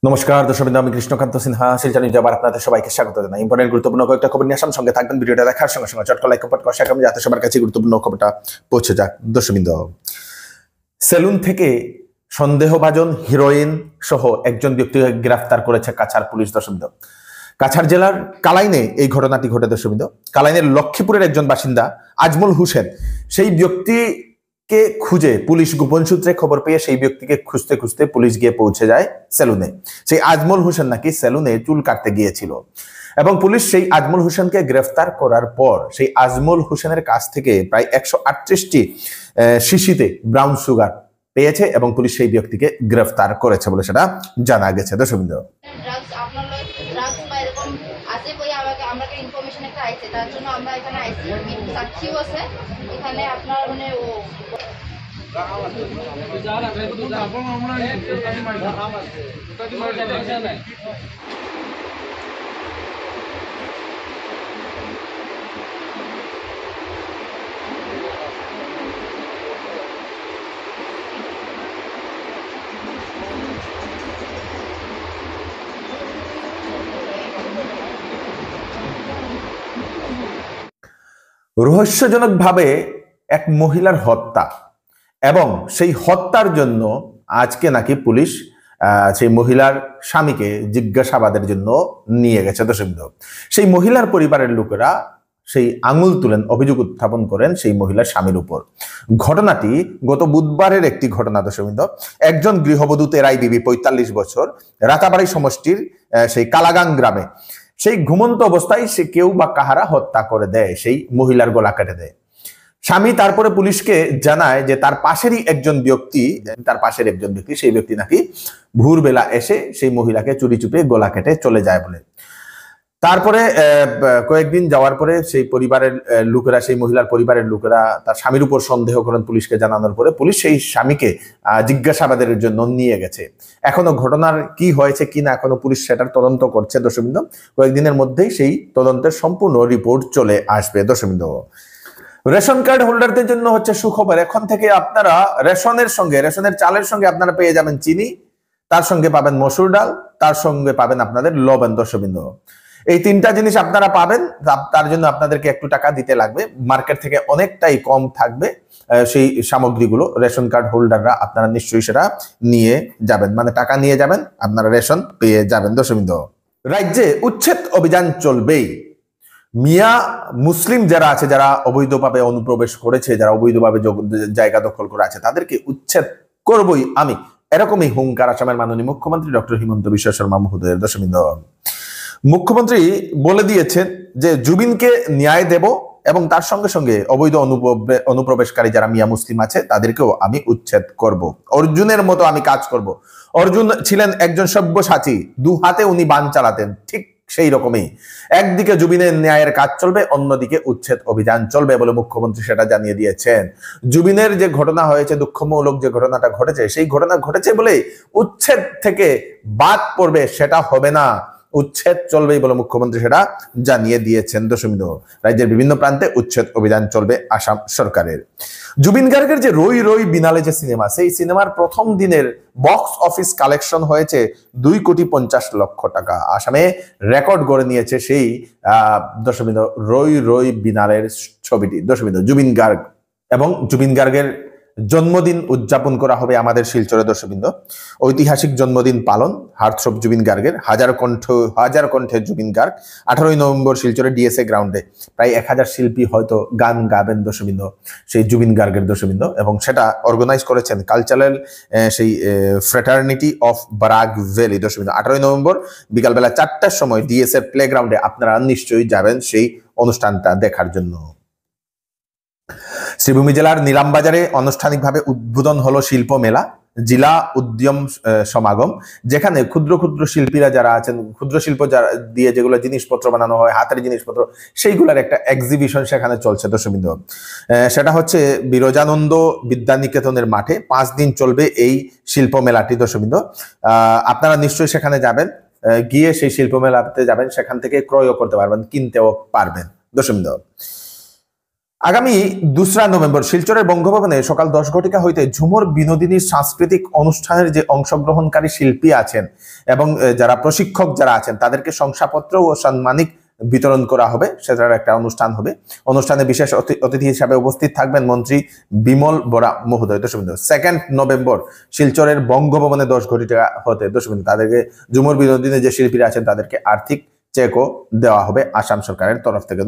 নমস্কার দর্শকবৃন্দ, আমি কৃষ্ণকান্ত সিনহা শিলচর নিউজে আবার আপনাদের সবাইকে স্বাগত জানাই। ইম্পর্টেন্ট গুরুত্বপূর্ণ কয়েকটা খবর নিয়ে আসাম, সঙ্গে থাকবেন। ভিডিওটা দেখার সঙ্গে সঙ্গে চটকা লাইক কমেন্ট করা শেখাম, যাতে সবার কাছে গুরুত্বপূর্ণ খবরটা পৌঁছে যাক। দর্শকবৃন্দ, সেলুন থেকে সন্দেহভাজন হিরোইন সহ একজন ব্যক্তিকে গ্রেফতার করেছে কাছাড় পুলিশ। দর্শকবৃন্দ, কাছাড় জেলার কালাইনে এই ঘটনাটি ঘটে। দর্শকবৃন্দ, কালাইনের লক্ষ্মীপুরের একজন বাসিন্দা আজমল হোসেন, সেই ব্যক্তিকে খুঁজে পুলিশ গোপন সূত্রে খবর পেয়ে সেই ব্যক্তিকে খুঁজতে খুঁজতে পুলিশ গিয়ে পৌঁছে যায় সেলুনে। সেই আজমল হোসেন নাকি সেলুনে চুল কাটতে গিয়েছিল এবং পুলিশ সেই আজমল হোসেনকে গ্রেফতার করার পর সেই আজমল হোসেনের কাছ থেকে প্রায় 138টি শিশিতে ব্রাউন সুগার পেয়েছে এবং পুলিশ সেই ব্যক্তিকে গ্রেফতার করেছে বলে সেটা জানা গেছে। দর্শকবৃন্দ, ইনফরমেশন একটা আইছে, তার জন্য আমরা এখানে আইছি। সাক্ষীও আছে এখানে, আপনার মানে ও রহস্যজনকভাবে এক মহিলার হত্যা এবং সেই হত্যার জন্য আজকে নাকি পুলিশ সেই মহিলার স্বামীকে জিজ্ঞাসাবাদের জন্য নিয়ে গেছে। দর্শকবৃন্দ, সেই মহিলার পরিবারের লোকেরা সেই আঙুল তুলেন, অভিযোগ উত্থাপন করেন সেই মহিলার স্বামীর উপর। ঘটনাটি গত বুধবারের একটি ঘটনা। দর্শকবৃন্দ, একজন গৃহবধূ তেরাই বিবি 45 বছর রাতাবাড়ি সমষ্টির সেই কালাগাং গ্রামে সেই ঘুমন্ত অবস্থায় সে কেউ বা কাহারা হত্যা করে দেয়, সেই মহিলার গলা কেটে দেয়। স্বামী তারপরে পুলিশকে জানায় যে তার পাশেরই একজন ব্যক্তি, সেই ব্যক্তি নাকি ভোরবেলা এসে সেই মহিলাকে চুরি চুপে গলা কেটে চলে যায় বলে। তারপরে কয়েকদিন যাওয়ার পরে সেই পরিবারের লোকেরা, সেই মহিলার পরিবারের লোকেরা তার স্বামীর উপর সন্দেহ করেন। পুলিশকে জানানোর পরে পুলিশ সেই স্বামীকে জিজ্ঞাসাবাদের জন্য নিয়ে গেছে। এখনো ঘটনার কি হয়েছে কিনা এখনো পুলিশ সেটার তদন্ত করছে। দর্শকবৃন্দ, কয়েকদিনের মধ্যেই সেই তদন্তের সম্পূর্ণ রিপোর্ট চলে আসবে। দর্শকবৃন্দ, রেশন কার্ড হোল্ডারদের জন্য হচ্ছে সুখবর। এখন থেকে আপনারা রেশনের চালের সঙ্গে আপনারা পেয়ে যাবেন চিনি, তার সঙ্গে পাবেন মসুর ডাল, তার সঙ্গে পাবেন আপনাদের লবণ। দর্শকবৃন্দ, এই তিনটা জিনিস আপনারা পাবেন, তার জন্য আপনাদেরকে একটু টাকা দিতে লাগবে। মার্কেট থেকে অনেকটাই কম থাকবে সেই সামগ্রীগুলো। রেশন কার্ড হোল্ডাররা আপনারা নিশ্চয়ই সেটা নিয়ে যাবেন, মানে টাকা নিয়ে যাবেন, আপনারা রেশন পেয়ে যাবেন। দর্শকবৃন্দ, রাজ্যে উচ্ছেদ অভিযান চলবেই। মিয়া মুসলিম যারা আছে, যারা অবৈধভাবে অনুপ্রবেশ করেছে, যারা অবৈধভাবে জায়গা দখল করে আছে, তাদেরকে উচ্ছেদ করবই আমি, এরকমই হুঙ্কার আসামের মাননীয় মুখ্যমন্ত্রী ডক্টর হিমন্ত বিশ্ব শর্মা মহোদয়ের। দর্শকবৃন্দ, মুখ্যমন্ত্রী বলে দিয়েছেন যে জুবিনকে ন্যায় দেব এবং তার সঙ্গে সঙ্গে অবৈধ অনুপ্রবেশকারী যারা মিয়া মুসলিম আছে তাদেরকেও আমি উচ্ছেদ করব। অর্জুনের মতো আমি কাজ করব। অর্জুন ছিলেন একজন সব্যসাচী, দু হাতে উনি বান চালাতেন, ঠিক সেই রকমই একদিকে জুবিনের ন্যায়ের কাজ চলবে, অন্যদিকে উচ্ছেদ অভিযান চলবে বলে মুখ্যমন্ত্রী সেটা জানিয়ে দিয়েছেন। জুবিনের যে ঘটনা হয়েছে, দুঃখমূলক যে ঘটনাটা ঘটেছে, সেই ঘটনা ঘটেছে বলে উচ্ছেদ থেকে বাদ পড়বে সেটা হবে না, উচ্ছেদ চলবেই বলে মুখ্যমন্ত্রী সেটা জানিয়ে দিয়েছেন। দর্শকবৃন্দ, রাজ্যের বিভিন্ন প্রান্তে উচ্ছেদ অভিযান চলবে আসাম সরকারের। জুবিন গার্গের যে রই রই বিনালে যে সিনেমা, সেই সিনেমার প্রথম দিনের বক্স অফিস কালেকশন হয়েছে 2,50,00,000 টাকা। আসামে রেকর্ড গড়ে নিয়েছে সেই দর্শকবৃন্দ রই রই বিনালের ছবিটি। দর্শকবৃন্দ, জুবিন গার্গ এবং জুবিন গার্গের জন্মদিন উদযাপন করা হবে আমাদের শিলচরে। দর্শকবৃন্দ, ঐতিহাসিক জন্মদিন পালন হার্টথ্রব জুবিন গার্গের। হাজার কণ্ঠে জুবিন গার্গ 18ই নভেম্বর শিলচরে ডিএসএ গ্রাউন্ডে প্রায় 1000 শিল্পী হয়তো গান গাবেন। দর্শকবৃন্দ, সেই জুবিন গার্গের। দর্শকবৃন্দ, এবং সেটা অর্গানাইজ করেছেন কালচারাল সেই ফ্রেটার্নিটি অফ বারাক ভ্যালি। দর্শকবৃন্দ, 18ই নভেম্বর বিকালবেলা 4টার সময় ডিএসএ প্লেগ্রাউন্ডে আপনারা নিশ্চয়ই যাবেন সেই অনুষ্ঠানটা দেখার জন্য। শ্রীভূমি জেলার নিলামবাজারে আনুষ্ঠানিকভাবে উদ্বোধন হলো শিল্প মেলা, জেলা উদ্যম সমাগম, যেখানে ক্ষুদ্র ক্ষুদ্র শিল্পীরা যারা আছেন, ক্ষুদ্র শিল্প যারা দিয়ে যেগুলো জিনিসপত্র বানানো হয়, হাতের জিনিসপত্র, সেইগুলোর একটা এক্সিবিশন সেখানে চলছে। দর্শকবৃন্দ, সেটা হচ্ছে বিরজানন্দ বিদ্যানিকেতনের মাঠে 5 দিন চলবে এই শিল্প মেলাটি। দর্শকবৃন্দ, আপনারা নিশ্চয়ই সেখানে যাবেন, গিয়ে সেই শিল্প মেলাতে যাবেন, সেখান থেকে ক্রয়ও করতে পারবেন, কিনতেও পারবেন। দর্শকবৃন্দ, আগামী 2রা নভেম্বর শিলচরের বঙ্গভবনে সকাল 10 ঘটিকা হইতে ঝুমুর বিনোদিনী সাংস্কৃতিক অনুষ্ঠানের যে অংশগ্রহণকারী শিল্পী আছেন এবং যারা প্রশিক্ষক যারা আছেন তাদেরকে শংসাপত্র ও সম্মানিক বিতরণ করা হবে, সেটার একটা অনুষ্ঠান হবে। অনুষ্ঠানে বিশেষ অতিথি হিসাবে উপস্থিত থাকবেন মন্ত্রী বিমল বরা মহোদয়। 2 নভেম্বর শিলচরের বঙ্গভবনে 10 ঘটিকা হতে তাদেরকে ঝুমুর বিনোদিনী যে শিল্পীরা আছেন তাদেরকে আর্থিক চেকও দেওয়া হবে আসাম সরকারের তরফ থেকে।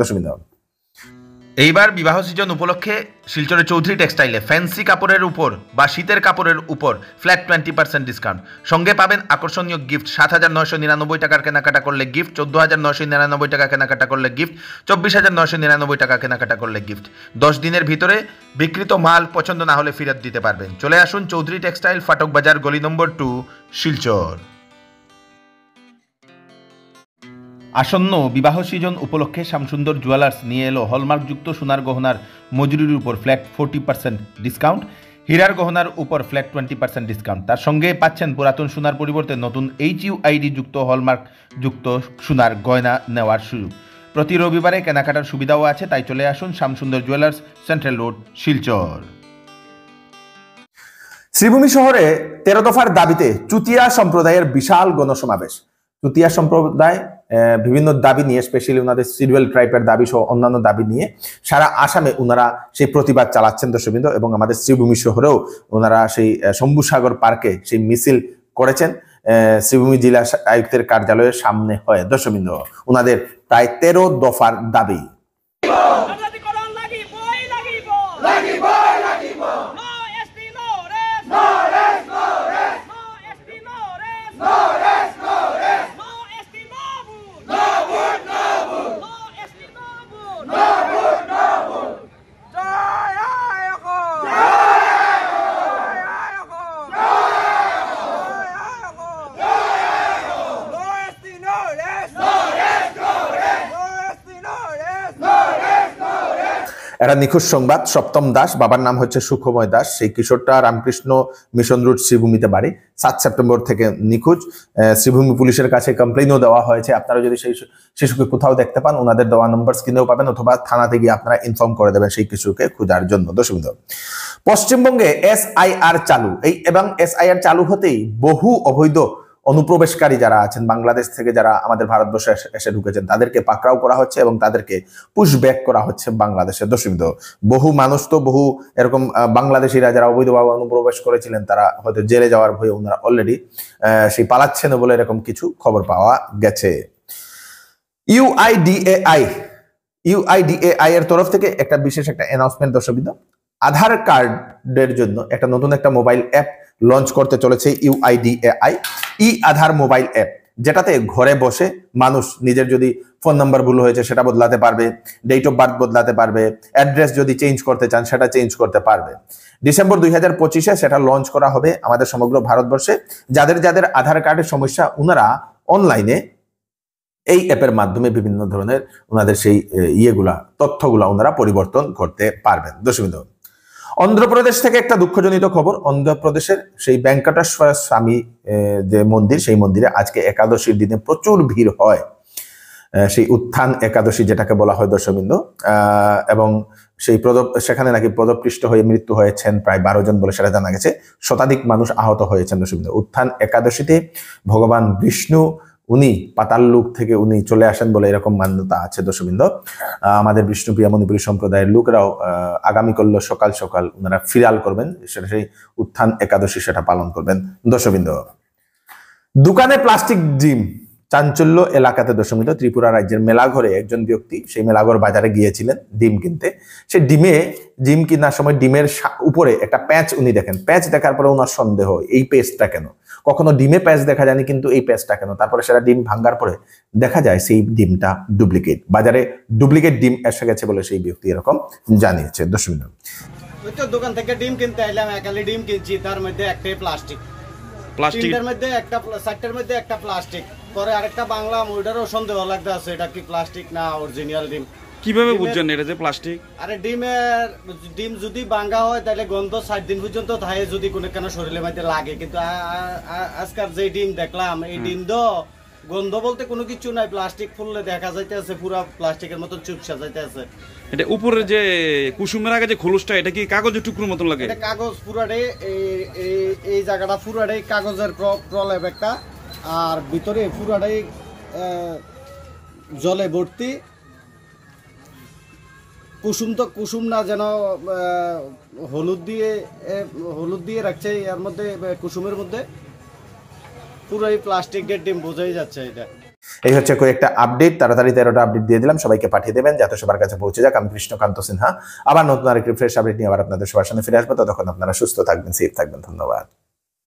এইবার বিবাহ সিজন উপলক্ষে শিলচরের চৌধুরী টেক্সটাইলে ফ্যান্সি কাপড়ের উপর বা শীতের কাপড়ের উপর ফ্ল্যাট 20% ডিসকাউন্ট, সঙ্গে পাবেন আকর্ষণীয় গিফট। 7,999 টাকার কেনাকাটা করলে গিফট, 14,999 টাকা কেনাকাটা করলে গিফট, 24,999 টাকা কেনাকাটা করলে গিফট। 10 দিনের ভিতরে বিক্রিত মাল পছন্দ না হলে ফেরত দিতে পারবেন। চলে আসুন চৌধুরী টেক্সটাইল, ফাটক বাজার, গলি নম্বর 2, শিলচর। আসন্ন বিবাহ সিজন উপলক্ষে শ্যামসুন্দর জুয়েলার্স নিয়ে এলো হলমার্কযুক্ত সোনার গহনার মজুরির উপর ফ্ল্যাট 40% ডিসকাউন্ট, হীরার গহনার উপর ফ্ল্যাট 20% ডিসকাউন্ট। তার সঙ্গে পাচ্ছেন পুরাতন সোনার পরিবর্তে নতুন HUID যুক্ত হলমার্ক যুক্ত সোনার গয়না নেওয়ার সুযোগ। প্রতি রবিবারে কেনাকাটার সুবিধাও আছে, তাই চলে আসুন Shyamsundar jewellers, central road, Silchar. Sribhumi শহরে 13 দফার দাবিতে চুতিয়া সম্প্রদায়ের বিশাল গণসমাবেশ। চুতিয়া সম্প্রদায় বিভিন্ন দাবি নিয়ে, স্পেশালি ওনাদের শিডিউল ট্রাইবের দাবি সহ অন্যান্য দাবি নিয়ে সারা আসামে ওনারা সেই প্রতিবাদ চালাচ্ছেন দর্শকবৃন্দ, এবং আমাদের শ্রীভূমি শহরেও ওনারা সেই শম্ভুসাগর পার্কে সেই মিছিল করেছেন শ্রীভূমি জেলা আয়ুক্তের কার্যালয়ের সামনে হয় দর্শকবৃন্দ। ওনাদের প্রায় 13 দফার দাবি। একটা নিখোঁজ সংবাদ, সপ্তম দাস, বাবার নাম হচ্ছে সুখময় দাস। সেই কিশোরটা রামকৃষ্ণ মিশন রোড শ্রীভূমিতে বাড়ি। 7 সেপ্টেম্বর থেকে নিখোঁজ। শ্রীভূমি পুলিশের কাছে কমপ্লেইনও দেওয়া হয়েছে। আপনারা যদি সেই শিশুকে কোথাও দেখতে পান, ওনাদের দেওয়া নম্বর স্ক্রিনেও পাবেন, অথবা থানাতে গিয়ে আপনারা ইনফর্ম করে দেবেন সেই শিশুকে খোঁজার জন্য। দর্শক, পশ্চিমবঙ্গে SIR চালু, এবং SIR চালু হতেই বহু অবৈধ অনুপ্রবেশকারী যারা আছেন বাংলাদেশ থেকে, যারা আমাদের ভারতবর্ষে এসে ঢুকেছেন, তাদেরকে পাকড়াও করা হচ্ছে এবং তাদেরকে পুশব্যাক করা হচ্ছে বাংলাদেশে। দর্শক, বহু মানুষ তো বহু এরকম বাংলাদেশিরা যারা অবৈধভাবে অনুপ্রবেশ করেছিলেন, তারা হয়তো জেলে যাওয়ার ভয়ে ওনারা অলরেডি সেই পালাচ্ছেন বলে এরকম কিছু খবর পাওয়া গেছে। UIDAI এর তরফ থেকে একটা বিশেষ একটা অ্যানাউন্সমেন্ট দর্শক, আধার কার্ডের জন্য একটা নতুন একটা মোবাইল অ্যাপ লঞ্চ করতে চলেছে UIDAI, আধার মোবাইল অ্যাপ, যেটাতে ঘরে বসে মানুষ নিজের যদি ফোন নাম্বার ভুল হয়েছে সেটা বদলাতে পারবে, ডেট অফ বার্থ বদলাতে পারবে, অ্যাড্রেস যদি চেঞ্জ করতে চান সেটা চেঞ্জ করতে পারবে। ডিসেম্বর 2025-এ সেটা লঞ্চ করা হবে আমাদের সমগ্র ভারতবর্ষে। যাদের যাদের আধার কার্ডের সমস্যা, ওনারা অনলাইনে এই অ্যাপের মাধ্যমে বিভিন্ন ধরনের ওনাদের সেই তথ্যগুলা ওনারা পরিবর্তন করতে পারবেন। দর্শক, অন্ধ্রপ্রদেশ থেকে একটা দুঃখজনিত খবর। অন্ধ্রপ্রদেশের সেই ভেঙ্কটেশ্বর স্বামী যে মন্দির, সেই মন্দিরে আজকে একাদশীর দিনে প্রচুর ভিড় হয়, সেই উত্থান একাদশী যেটাকে বলা হয় দর্শকবৃন্দ, এবং সেই সেখানে নাকি পদপৃষ্ট হয়ে মৃত্যু হয়েছেন প্রায় 12 জন বলে সেটা জানা গেছে। শতাধিক মানুষ আহত হয়েছেন দর্শকবৃন্দ। উত্থান একাদশীতে ভগবান বিষ্ণু উনি পাতাল লোক থেকে উনি চলে আসেন বলে এরকম মান্যতা আছে দর্শকবৃন্দ। আমাদের বিষ্ণুপ্রিয়া মণিপুরী সম্প্রদায়ের লোকরাও আগামীকাল সকাল সকাল ওনারা ফিরাল করবেন, সেটা সেই উত্থান একাদশী সেটা পালন করবেন দর্শকবৃন্দ। দোকানে প্লাস্টিক ডিম, চাঞ্চল্য এলাকাতে দর্শকবৃন্দ। ত্রিপুরা রাজ্যের মেলাঘরে একজন ব্যক্তি সেই মেলাঘর বাজারে গিয়েছিলেন ডিম কিনতে। সেই ডিম কেনার সময় ডিমের উপরে একটা প্যাঁচ উনি দেখেন। প্যাঁচ দেখার পরে ওনার সন্দেহ, এই পেস্টটা কেন? কখনো ডিমে প্যাঁচ দেখা যায়নি, কিন্তু এই প্যাঁচটা কেন? তারপরে সেটা ডিম ভাঙ্গার পরে দেখা যায় সেই ডিমটা ডুপ্লিকেট, বাজারে ডুপ্লিকেট ডিম এসে গেছে বলে সেই ব্যক্তি এরকম জানিয়েছে দর্শকবৃন্দ। দোকান থেকে ডিম কিনতে এলাম, একালি ডিম কিনছি, তার মধ্যে একটাই প্লাস্টিকের মধ্যে একটা সাইটের মধ্যে একটা প্লাস্টিক, পরে আরেকটা বাংলা ওইটারও সন্দেহ লাগতে আছে এটা কি প্লাস্টিক না অরিজিনাল ডিম। কিভাবে বুঝছেন এটা যে প্লাস্টিক? আরে ডিম যদি ভাঙা হয় তাহলে গন্ধ 7 দিন পর্যন্ত থাকে, যদি কোনো কেন শরীরের মধ্যে লাগে। কিন্তু আজকাল যে ডিম দেখলাম, এই ডিম তো গন্ধ বলতে কোনো কিছু নাই, প্লাস্টিক ফুললে দেখা যাইতেছে পুরা প্লাস্টিকের মতো চুপসা যাইতেছে। এটা উপরের যে কুসুমের আগে যে খোলসটা, এটা কি কাগজের টুকরোর মতন লাগে? এটা কাগজ পুরাটাই, এই জায়গাটা পুরাটাই কাগজের প্রলেপ একটা, আর ভিতরে পুরাটাই জলে ভর্তি। কুসুম তো কুসুম না, যেন হলুদ দিয়ে রাখছে এর মধ্যে, কুসুমের মধ্যে পুরোই প্লাস্টিকের ডিম, বোঝাই যাচ্ছে এটা। এই হচ্ছে কয়েকটা আপডেট, তাড়াতাড়ি 13টা আপডেট দিয়ে দিলাম, সবাইকে পাঠিয়ে দেবেন যাতে সবার কাছে পৌঁছে যাক। আমি কৃষ্ণকান্ত সিনহা, আবার নতুন আরেকটি ফ্রেশ আপডেট নিয়ে আবার আপনাদের সবার সামনে ফিরে আসবো। ততক্ষণ আপনারা সুস্থ থাকবেন, সেফ থাকবেন। ধন্যবাদ।